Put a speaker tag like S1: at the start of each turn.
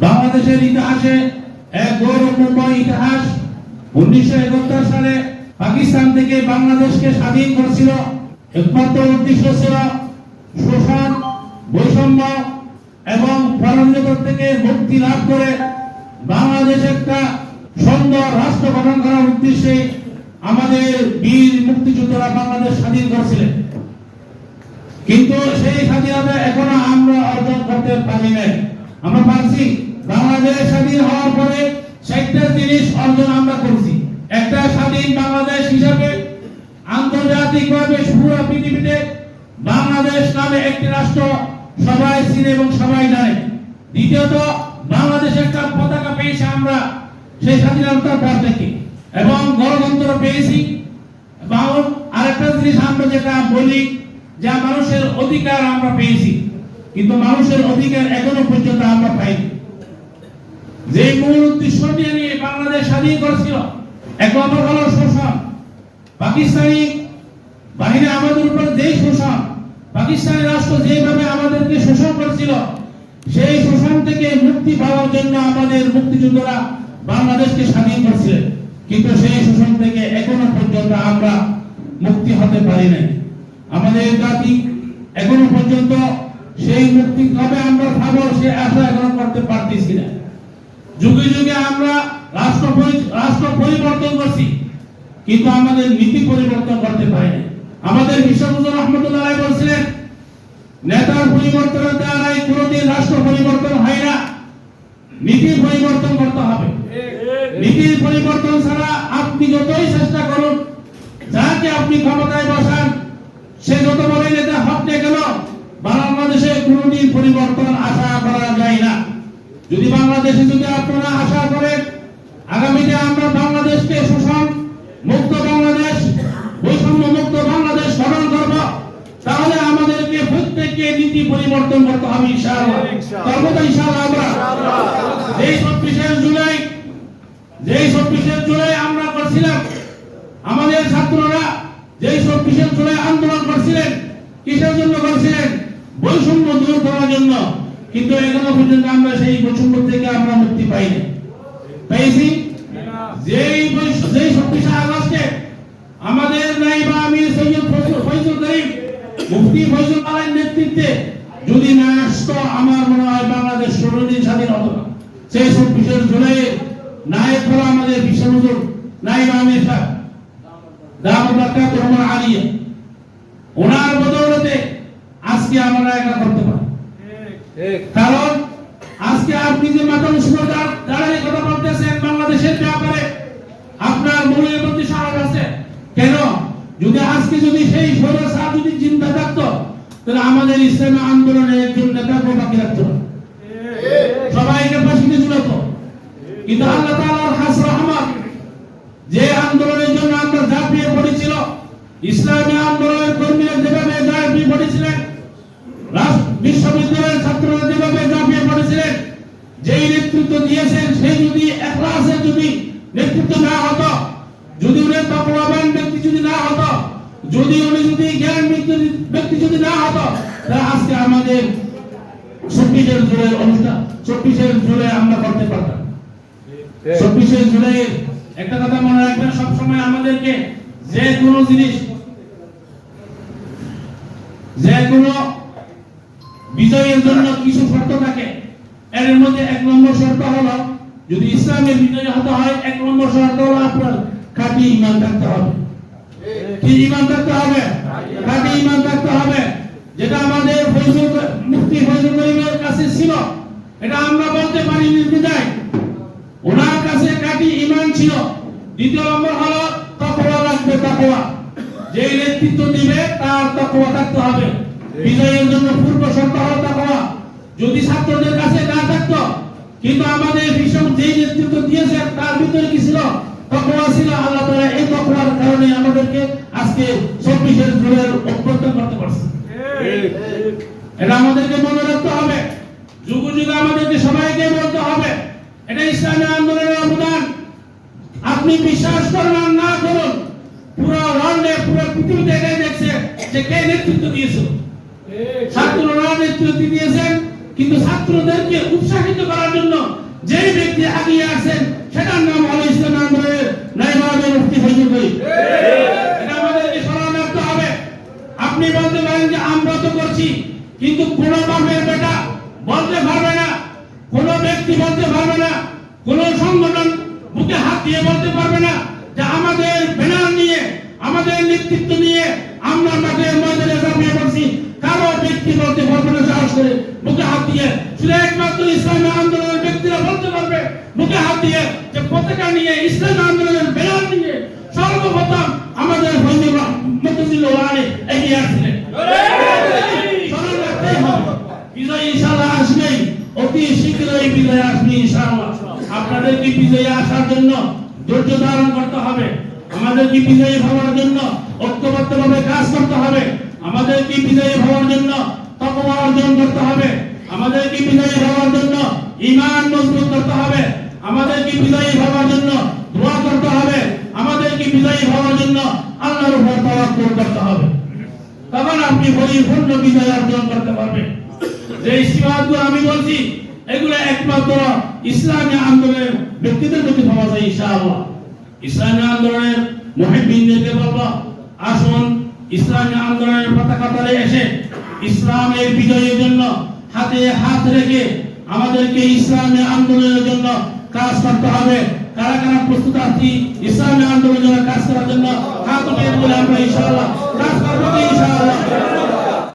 S1: বাংলাদেশের ইতিহাসে এক গৌরবময় ইতিহাস। 1971 সালে পাকিস্তান থেকে বাংলাদেশকে স্বাধীন করেছিল। একমাত্র উদ্দেশ্য ছিল শোষণ, বৈষম্য এবং পরাধীনতা থেকে মুক্তি লাভ করে বাংলাদেশ একটা সুন্দর রাষ্ট্র গঠন করার উদ্দেশ্যে আমাদের বীর মুক্তিযোদ্ধারা বাংলাদেশ স্বাধীন করেছিলেন। কিন্তু সেই স্বাধীনতা এখনো আমরা অর্জন করতে পারি নাই। আমরা পারছি বাংলাদেশ স্বাধীন হওয়ার পরে 60টা জিনিস অর্জন আমরা করছি। একটা স্বাধীন বাংলাদেশ হিসাবে আন্তর্জাতিকভাবে পুরো পৃথিবীতে বাংলাদেশ নামে একটি রাষ্ট্র সবাই চিনে এবং সবাই জানে। দ্বিতীয়ত, বাংলাদেশ একটা পতাকা পেয়েছি আমরা সেই স্বাধীনতার পর থেকে, এবং গণতন্ত্র পেয়েছি। এবং আরেকটা জিনিস আমরা যেটা বলি যে মানুষের অধিকার আমরা পেয়েছি, কিন্তু মানুষের অধিকার এখনো পর্যন্ত আমরা পাইনি। যে মূল উদ্দেশ্য নিয়ে বাংলাদেশ স্বাধীন করেছিল, এক নম্বর হলো শোষণ। পাকিস্তানি বাহিনী আমাদের উপর যে শোষণ, পাকিস্তানি রাষ্ট্র যেভাবে আমাদেরকে শোষণ করেছিল, সেই শোষণ থেকে মুক্তি পাওয়ার জন্য আমাদের মুক্তিযোদ্ধারা বাংলাদেশকে স্বাধীন করেছিলেন। কিন্তু সেই শোষণ থেকে এখনো পর্যন্ত আমরা মুক্তি হতে পারি নাই। আমাদের জাতি এখনো পর্যন্ত সেই মুক্তি কবে আমরা পাবো সে আশা এখনো করতে পারতেছি না। যুগে যুগে আমরা রাষ্ট্র পরিবর্তন করছি, কিন্তু আমাদের নীতি পরিবর্তন করতে পারি না। আমাদের বিশ্ববন্ধু রহমতুল্লাহ আলাইহি বলছিলেন, নেতার পরিবর্তনের দ্বারা কোনোদিন রাষ্ট্র পরিবর্তন হয় না, নীতির পরিবর্তন করতে হবে। নীতির পরিবর্তন ছাড়া আপনি যতই চেষ্টা করুন, যাকে আপনি ক্ষমতায় বসান, সে যত বড় নেতা হোক না কেন, বাংলাদেশে কোনোদিন পরিবর্তন আশা করা যায় না। যদি বাংলাদেশে যদি আপনারা আশা করেন আগামীতে আমরা বাংলাদেশকে শোষণ মুক্ত বাংলাদেশ, বৈষম্য মুক্ত বাংলাদেশ গঠন করব, তাহলে আমাদেরকে প্রত্যেককে নীতি পরিবর্তন করতে হবে ইনশাআল্লাহ। করব তো ইনশাআল্লাহ। আমরা যেই 26শে জুলাই আমরা করছিলাম, আমাদের ছাত্ররা যেই 26শে জুলাই আন্দোলন করছিলেন, কিসের জন্য করছিলেন? বৈষম্য দূর করার জন্য। কিন্তু এখনো পর্যন্ত আমরা সেই বৈষম্য থেকে আমরা মুক্তি পাইনি। পেয়েছি যেই 26শে আগস্টে আমাদের নায়েবে আমির সৈয়দ ফয়জুল করিম মুফতি ফয়জুল আলাইহির নেতৃত্বে যদি না আসতো, আমার মনে হয় বাংলাদেশ 16 দিন স্বাধীন হতো না। সেই 26শে জুলাই নায়েব হলো আমাদের বিশ্বহুজুর নায়েবে আমির সাহেব দামাত বরকাতুহুম আলিয়া। ওনার বদৌলতে আজকে আমরা এটা করতে পারি। কারণ আজকে আপনি যে মাথা উঁচু দাঁড়িয়ে কথা বলতেছেন বাংলাদেশের ব্যাপারে, আপনার মনের মধ্যে সাহস আছে কেন? যদি আজকে যদি সেই স্বৈরাচার যদি চিন্তা থাকতো, তাহলে আমাদের ইসলামী আন্দোলনের একজন নেতাকে বাকি রাখতো না, সবাইকে ফাঁসিতে ঝুলাতো। কিন্তু আল্লাহ তাআলার খাস রহমত, যে আন্দোলনের জন্য আমরা ঝাঁপিয়ে পড়েছিল, ইসলামী আন্দোলনের কর্মীরা যেভাবে ঝাঁপিয়ে পড়েছিলেন, বিশ্ববিদ্যালয়ের ছাত্ররা যেভাবে ঝাঁপিয়ে পড়েছিলেন, যেই নেতৃত্ব দিয়েছেন সেই যদি ইখলাসের যদি নেতৃত্ব না হতো, যদি উনি তাকওয়াবান ব্যক্তি যদি না হতো, যদি উনি যদি জ্ঞান ব্যক্তি যদি না হতো, তাহলে আজকে আমাদের 26শে জুলাই অনুষ্ঠান 26শে জুলাই আমরা করতে পারতাম। 26শে জুলাই একটা কথা মনে রাখবেন সবসময়, আমাদেরকে যে কোনো জিনিস, যে কোনো বিজয়ের জন্য কিছু শর্ত থাকে। এর মধ্যে 1 নম্বর শর্ত হলো, যদি ইসলামের বিজয় হতে হয়, 1 নম্বর শর্ত হলো আপনার খাঁটি ঈমান থাকতে হবে। কি ঈমান থাকতে হবে? খাঁটি ঈমান থাকতে হবে, যেটা আমাদের মুফতি ফয়জুল করিমের কাছে ছিল। এটা আমরা বলতে পারি নির্দ্বিধায়, ওনার কাছে খাঁটি ঈমান ছিল। দ্বিতীয় নম্বর হলো তাকওয়া রাখবে, তাকওয়া। যে নেতৃত্ব দিবে তার তাকওয়া থাকতে হবে। বিজয়ের জন্য পূর্ব শর্ত হলো তাকওয়া। যদি ছাত্রদের কাছে না থাকতো, কিন্তু আমাদের বিশ্ব যে নেতৃত্ব দিয়েছে তার ভিতরে কি ছিল? তাকওয়া ছিল। আল্লাহ তাআলা এই তাকওয়ার কারণে আমাদেরকে আজকে 26শে জুলাই অভ্যর্থন করতে পারছে। এটা আমাদেরকে মনে রাখতে হবে, যুগ যুগ আমাদেরকে সবাইকে বলতে হবে, এটা ইসলামী আন্দোলনের অবদান। আপনি বিশ্বাস করুন আর না করুন, পুরো ওয়ার্ল্ডে পুরো পৃথিবীতে এটাই দেখছে যে কে নেতৃত্ব দিয়েছিল। ছাত্ররা নেতৃত্ব দিয়েছেন, কিন্তু ছাত্রদেরকে উৎসাহিত করার জন্য আগিয়ে আসেন, সেটার নাম হলো ইসলামী আন্দোলনের নায়েবে মুফতি ফজলুল করিম। এটা আমাদেরকে স্মরণ রাখতে হবে। আপনি বলতে পারেন যে আমরা তো করছি, কিন্তু কোন বাপের বেটা বলতে পারবে না, কোন ব্যক্তি বলতে পারবে না, কোন সংগঠন বুকে হাত দিয়ে বলতে পারবে না যে আমাদের ব্যানার নিয়ে, আমাদের নেতৃত্ব নিয়ে আমরা মাঠের ময়দানে ঝাঁপিয়ে পড়ছি। কারো ব্যক্তি বলতে পারবে না সাহস করে বুকে হাত দিয়ে। শুধু একমাত্র ইসলামী আন্দোলনের ব্যক্তিরা বলতে পারবে বুকে হাত দিয়ে যে পতাকা নিয়ে, ইসলামী আন্দোলনের ব্যানার নিয়ে সর্বপ্রথম আমাদের মুফতি ওয়ালি এগিয়ে আসছিলেন। স্মরণ রাখতেই হবে, বিজয় ইনশাআল্লাহ আসবেই, অতি শীঘ্রই বিজয় আসবে ইনশাআল্লাহ। আপনাদেরকে বিজয়ে আসার জন্য ধৈর্য ধারণ করতে হবে, আমাদেরকে বিজয়ী হওয়ার জন্য ঐক্যবদ্ধভাবে কাজ করতে হবে, আমাদেরকে বিজয়ী হওয়ার জন্য তাকওয়া অর্জন করতে হবে, আমাদেরকে বিজয়ী হওয়ার জন্য ঈমান মজবুত করতে হবে, আমাদেরকে বিজয়ী হওয়ার জন্য দোয়া করতে হবে, আমাদেরকে বিজয়ী হওয়ার জন্য আল্লাহর উপর তাওয়াক্কুল করতে হবে। তখন আপনি পরিপূর্ণ বিজয় অর্জন করতে পারবেন। যে সিফাতগুলো আমি বলছি, এগুলো একমাত্র ইসলামী আন্দোলনের ব্যক্তিদের মধ্যে পাওয়া যায় ইনশাআল্লাহ। ইসলামী আন্দোলনের মুহিব্বিনদেরকে বলবো, আসুন ইসলামী আন্দোলনের পতাকা তলে এসে ইসলামের বিজয়ের জন্য হাতে হাত রেখে আমাদেরকে ইসলামী আন্দোলনের জন্য কাজ করতে হবে। কারা কারা প্রস্তুত আছি ইসলামী আন্দোলনের জন্য কাজ করার জন্য? হাত উঠিয়ে বলে আমরা ইনশাআল্লাহ কাজ করবো ইনশাআল্লাহ।